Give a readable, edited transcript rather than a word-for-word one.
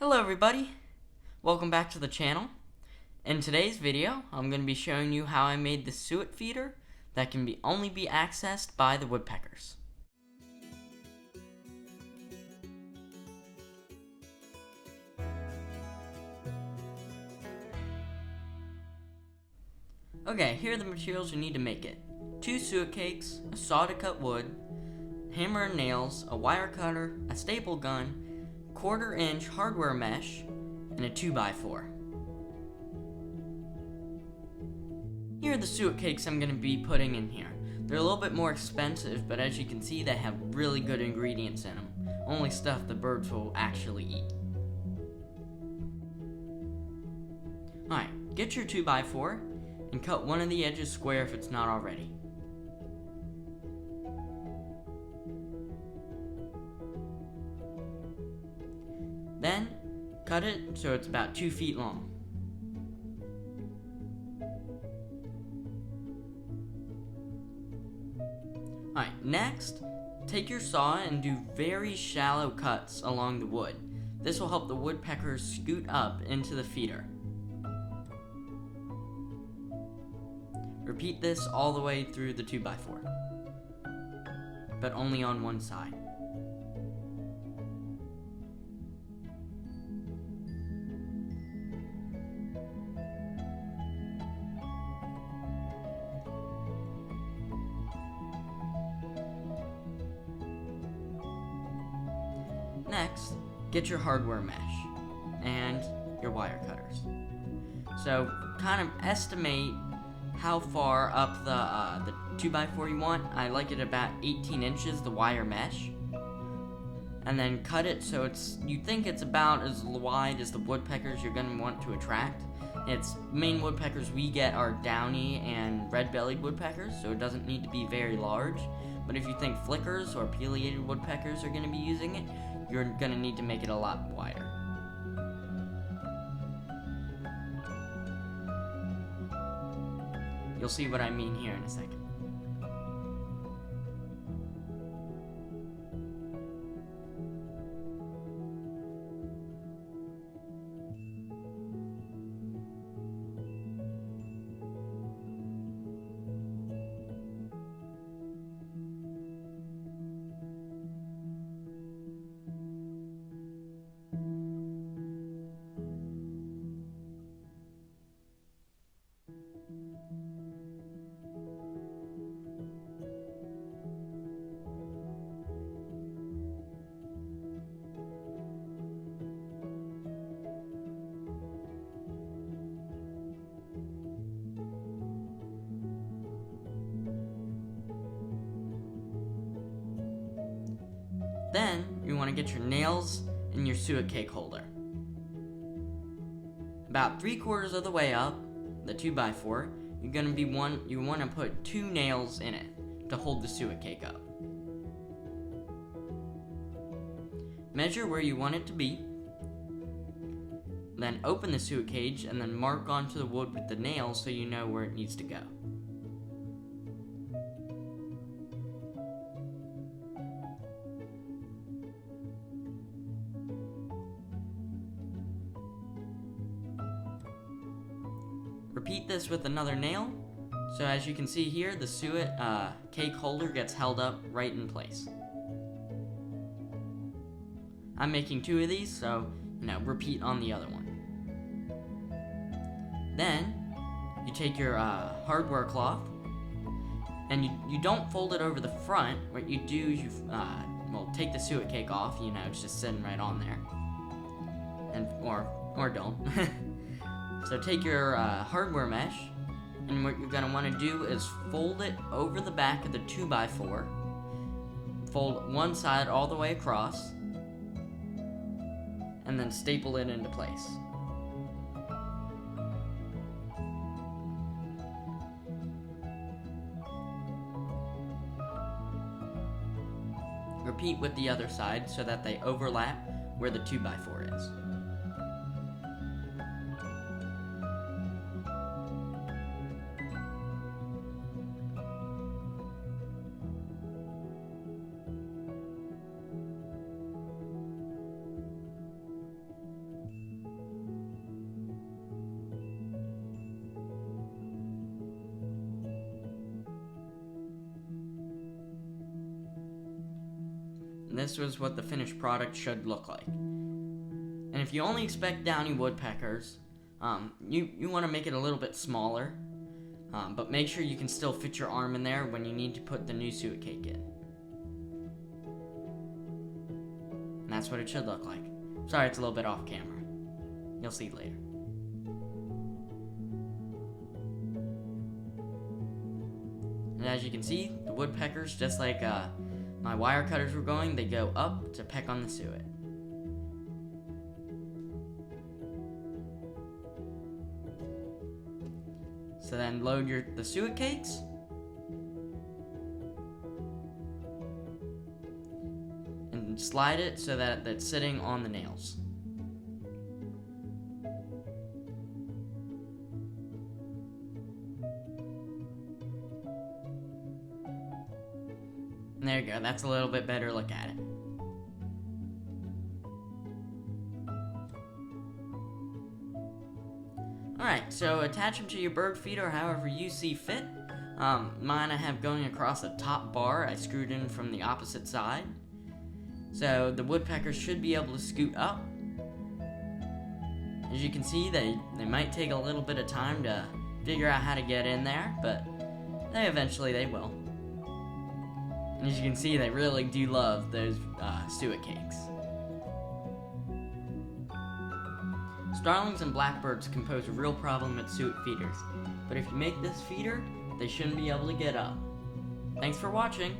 Hello everybody, welcome back to the channel. In today's video, I'm going to be showing you how I made the suet feeder that can only be accessed by the woodpeckers. Okay, here are the materials you need to make it. 2 suet cakes, a saw to cut wood, hammer and nails, a wire cutter, a staple gun, 1/4 inch hardware mesh, and a 2x4. Here are the suet cakes I'm going to be putting in here. They're a little bit more expensive, but as you can see, they have really good ingredients in them. Only stuff the birds will actually eat. Alright, get your 2x4 and cut one of the edges square if it's not already. Then, cut it so it's about 2 feet long. Alright, next, take your saw and do very shallow cuts along the wood. This will help the woodpeckers scoot up into the feeder. Repeat this all the way through the 2x4, but only on one side. Next, get your hardware mesh and your wire cutters. So, kind of estimate how far up the 2x4 you want. I like it about 18 inches, the wire mesh. And then cut it so you think it's about as wide as the woodpeckers you're going to want to attract. Its main woodpeckers we get are downy and red-bellied woodpeckers, so it doesn't need to be very large. But if you think flickers or pileated woodpeckers are going to be using it, you're going to need to make it a lot wider. You'll see what I mean here in a second. Then, you want to get your nails and your suet cake holder. About 3/4 of the way up, the 2x4, you want to put 2 nails in it to hold the suet cake up. Measure where you want it to be. Then open the suet cage and then mark onto the wood with the nails so you know where it needs to go. Repeat this with another nail, so as you can see here, the suet cake holder gets held up right in place. I'm making 2 of these, so repeat on the other one. Then, you take your hardware cloth, and you don't fold it over the front. What you do is you take the suet cake off, it's just sitting right on there, and or don't. So take your hardware mesh, and what you're going to want to do is fold it over the back of the 2x4, fold one side all the way across, and then staple it into place. Repeat with the other side so that they overlap where the 2x4 is. and this was what the finished product should look like. And if you only expect downy woodpeckers, you want to make it a little bit smaller, but make sure you can still fit your arm in there when you need to put the new suet cake in. And that's what it should look like. Sorry, it's a little bit off camera. You'll see later. And as you can see, the woodpeckers, just like my wire cutters were going, they go up to peck on the suet. So then load the suet cakes. And slide it so that it's sitting on the nails. And there you go, that's a little bit better look at it. Alright, so attach them to your bird feeder however you see fit. Mine I have going across the top bar. I screwed in from the opposite side. So the woodpeckers should be able to scoot up. As you can see, they might take a little bit of time to figure out how to get in there, but eventually they will. And as you can see, they really do love those suet cakes. Starlings and blackbirds can pose a real problem at suet feeders, but if you make this feeder, they shouldn't be able to get up. Thanks for watching!